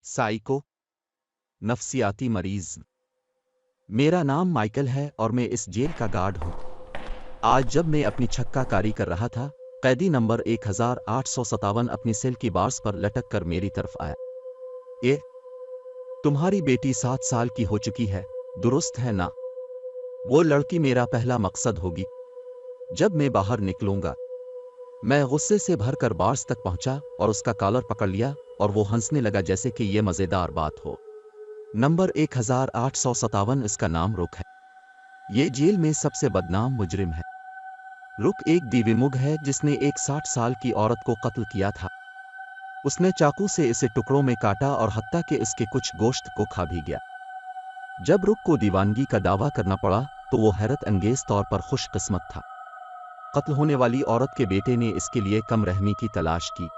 Psycho नफ्सियाती मरीज। मेरा नाम माइकल है और मैं इस जेल का गार्ड हूं। आज जब मैं अपनी छक्का कारी कर रहा था, कैदी नंबर 1857 अपनी सेल की बार्स पर लटक कर मेरी तरफ आया। ए, तुम्हारी बेटी 7 साल की हो चुकी है, दुरुस्त है ना? वो लड़की मेरा पहला मकसद होगी। जब मैं बाहर निकलूंगा। मैं गुस्से से भर कर बार्स तक पहुंचा और उसका कॉलर पकड़ लिया और वो हंसने लगा जैसे कि ये मजेदार बात हो। नंबर 1857, इसका नाम रुक है। ये जेल में सबसे बदनाम मुजरिम है। रुक एक दिव्यमुख है जिसने एक 60 साल की औरत को कत्ल किया था। उसने चाकू से इसे टुकड़ों में काटा और हत्ता के इसके कुछ गोश्त को खा भी गया। जब रुक को दीवानगी का दावा करना पड़ा तो वो हैरत अंगेज तौर पर खुशकिस्मत था। कत्ल होने वाली औरत के बेटे ने इसके लिए कम रहमी की तलाश की।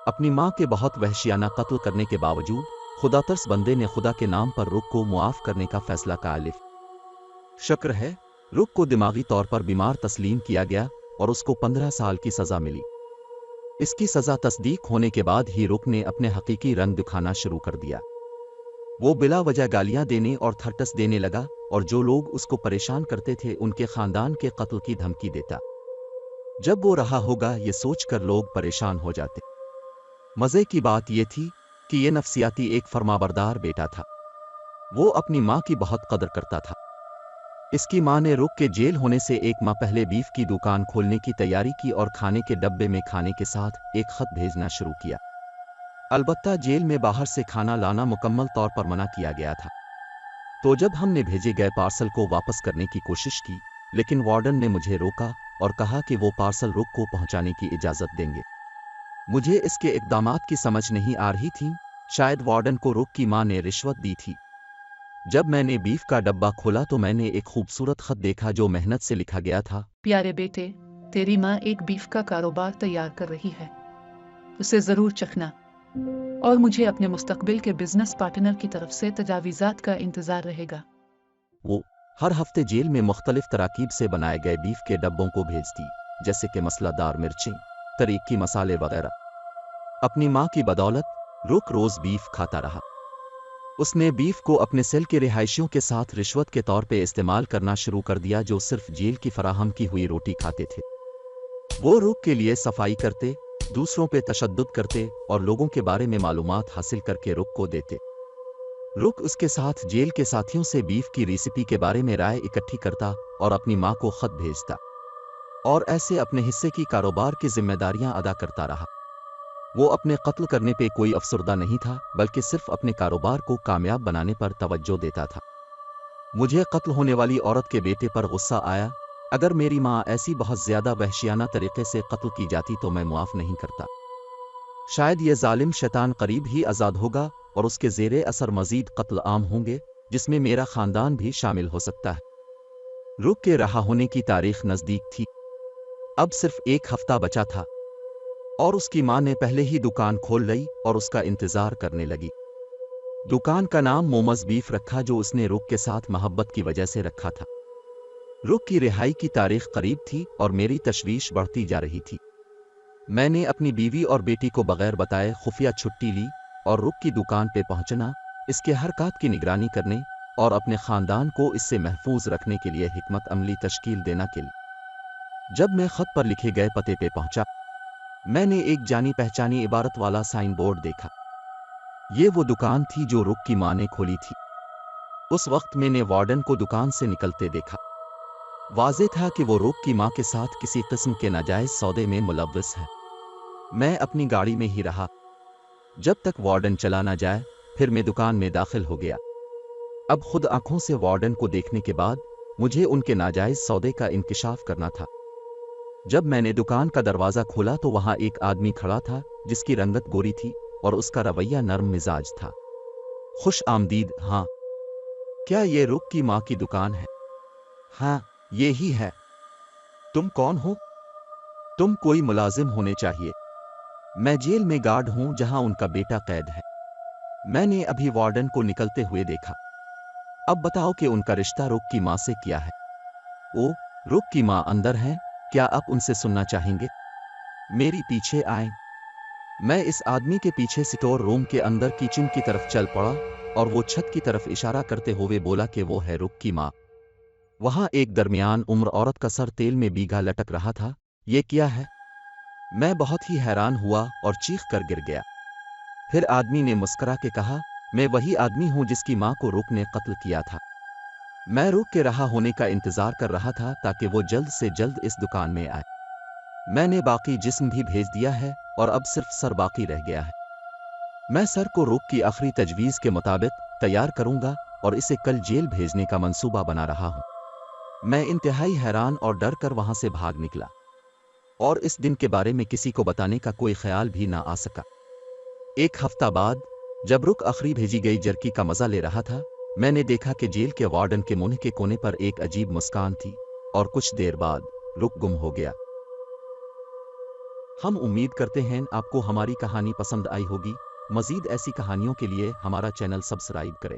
अपनी मां के बहुत वहशियाना कत्ल करने के बावजूद खुदातर्स बंदे ने खुदा के नाम पर रुक को मुआफ करने का फैसला किया। शुक्र है, रुक को दिमागी तौर पर बीमार तस्लीम किया गया और उसको 15 साल की सजा मिली। इसकी सजा तस्दीक होने के बाद ही रुक ने अपने हकीकी रंग दिखाना शुरू कर दिया। वो बिला वजह गालियां देने और थरटस देने लगा और जो लोग उसको परेशान करते थे उनके खानदान के कत्ल की धमकी देता। जब वो रहा होगा ये सोचकर लोग परेशान हो जाते। मजे की बात ये थी कि ये नफ्सियाती एक फरमाबरदार बेटा था। वो अपनी मां की बहुत कदर करता था। इसकी मां ने रुक के जेल होने से एक माह पहले बीफ की दुकान खोलने की तैयारी की और खाने के डब्बे में खाने के साथ एक खत भेजना शुरू किया। अलबत्ता जेल में बाहर से खाना लाना मुकम्मल तौर पर मना किया गया था। तो जब हमने भेजे गए पार्सल को वापस करने की कोशिश की, लेकिन वार्डन ने मुझे रोका और कहा कि वो पार्सल रुक को पहुंचाने की इजाजत देंगे। मुझे इसके इक़दामात की समझ नहीं आ रही थी। शायद वार्डन को रुक की मां ने रिश्वत दी थी। जब मैंने बीफ का डब्बा खोला तो मैंने एक खूबसूरत खत देखा जो मेहनत से लिखा गया था। प्यारे बेटे, तेरी माँ एक बीफ का कारोबार तैयार कर रही है, उसे जरूर चखना। और मुझे अपने मुस्तकबिल के बिजनेस पार्टनर की तरफ से तजावीज़ात का इंतजार रहेगा। वो हर हफ्ते जेल में मुख्तलिफ तराकीब से बनाए गए बीफ के डब्बों को भेजती, जैसे कि मसलादार मिर्चें, तरीकी मसाले वगैरह। अपनी माँ की बदौलत रुक रोज बीफ खाता रहा। उसने बीफ को अपने सेल के रिहायशियों के साथ रिश्वत के तौर पे इस्तेमाल करना शुरू कर दिया, जो सिर्फ जेल की फराहम की हुई रोटी खाते थे। वो रुक के लिए सफाई करते, दूसरों पे तशद्दुद करते और लोगों के बारे में मालूमात हासिल करके रुक को देते। रुक उसके साथ जेल के साथियों से बीफ की रेसिपी के बारे में राय इकट्ठी करता और अपनी माँ को खत भेजता और ऐसे अपने हिस्से की कारोबार की जिम्मेदारियां अदा करता रहा। वो अपने कत्ल करने पे कोई अफसरदा नहीं था, बल्कि सिर्फ अपने कारोबार को कामयाब बनाने पर तवज्जो देता था। मुझे कत्ल होने वाली औरत के बेटे पर गुस्सा आया। अगर मेरी माँ ऐसी बहुत ज्यादा वहशियाना तरीके से कत्ल की जाती तो मैं मुआफ नहीं करता। शायद ये जालिम शैतान करीब ही आज़ाद होगा और उसके ज़ेरे असर मजीद कत्ल आम होंगे, जिसमें मेरा खानदान भी शामिल हो सकता है। रुक के रहा होने की तारीख नज़दीक थी। अब सिर्फ एक हफ्ता बचा था और उसकी मां ने पहले ही दुकान खोल ली और उसका इंतजार करने लगी। दुकान का नाम मोमस बीफ रखा, जो उसने रुक के साथ मोहब्बत की वजह से रखा था। रुक की रिहाई की तारीख करीब थी और मेरी तशवीश बढ़ती जा रही थी। मैंने अपनी बीवी और बेटी को बगैर बताए खुफिया छुट्टी ली और रुक की दुकान पे पहुंचना, इसके हरकत की निगरानी करने और अपने खानदान को इससे महफूज रखने के लिए हिकमत अमली तश्कील देना के लिए। जब मैं खत पर लिखे गए पते पे पहुंचा, मैंने एक जानी पहचानी इबारत वाला साइन बोर्ड देखा। ये वो दुकान थी जो रुक की मां ने खोली थी। उस वक्त मैंने वार्डन को दुकान से निकलते देखा। वाज़ेह था कि वो रुक की मां के साथ किसी किस्म के नाजायज सौदे में मुलव्वस है। मैं अपनी गाड़ी में ही रहा जब तक वार्डन चला ना जाए, फिर मैं दुकान में दाखिल हो गया। अब खुद आंखों से वार्डन को देखने के बाद मुझे उनके नाजायज सौदे का इंकिशाफ करना था। जब मैंने दुकान का दरवाजा खोला तो वहां एक आदमी खड़ा था जिसकी रंगत गोरी थी और उसका रवैया नर्म मिजाज था। खुश आमदीद। हाँ, क्या ये रुक की मां की दुकान है? हाँ, ये ही है। तुम कौन हो? तुम कोई मुलाजिम होने चाहिए। मैं जेल में गार्ड हूं जहां उनका बेटा कैद है। मैंने अभी वार्डन को निकलते हुए देखा। अब बताओ कि उनका रिश्ता रुक की मां से क्या है? ओ, रुक की मां अंदर हैं, क्या आप उनसे सुनना चाहेंगे? मेरी पीछे आए। मैं इस आदमी के पीछे स्टोर रूम के अंदर किचन की तरफ चल पड़ा और वो छत की तरफ इशारा करते हुए बोला कि वो है रुक की माँ। वहां एक दरमियान उम्र औरत का सर तेल में भीगा लटक रहा था। ये क्या है? मैं बहुत ही हैरान हुआ और चीख कर गिर गया। फिर आदमी ने मुस्करा के कहा, मैं वही आदमी हूं जिसकी माँ को रुक ने कत्ल किया था। मैं रुक के रहा होने का इंतजार कर रहा था ताकि वो जल्द से जल्द इस दुकान में आए। मैंने बाकी जिस्म भी भेज दिया है और अब सिर्फ सर बाकी रह गया है। मैं सर को रुक की आखिरी तजवीज़ के मुताबिक तैयार करूंगा और इसे कल जेल भेजने का मंसूबा बना रहा हूं। मैं इंतहाई हैरान और डर कर वहां से भाग निकला और इस दिन के बारे में किसी को बताने का कोई ख्याल भी ना आ सका। एक हफ्ता बाद जब रुक आखिरी भेजी गई जर्की का मजा ले रहा था, मैंने देखा कि जेल के वार्डन के मुंह के कोने पर एक अजीब मुस्कान थी और कुछ देर बाद रुक गुम हो गया। हम उम्मीद करते हैं आपको हमारी कहानी पसंद आई होगी। मजीद ऐसी कहानियों के लिए हमारा चैनल सब्सक्राइब करें।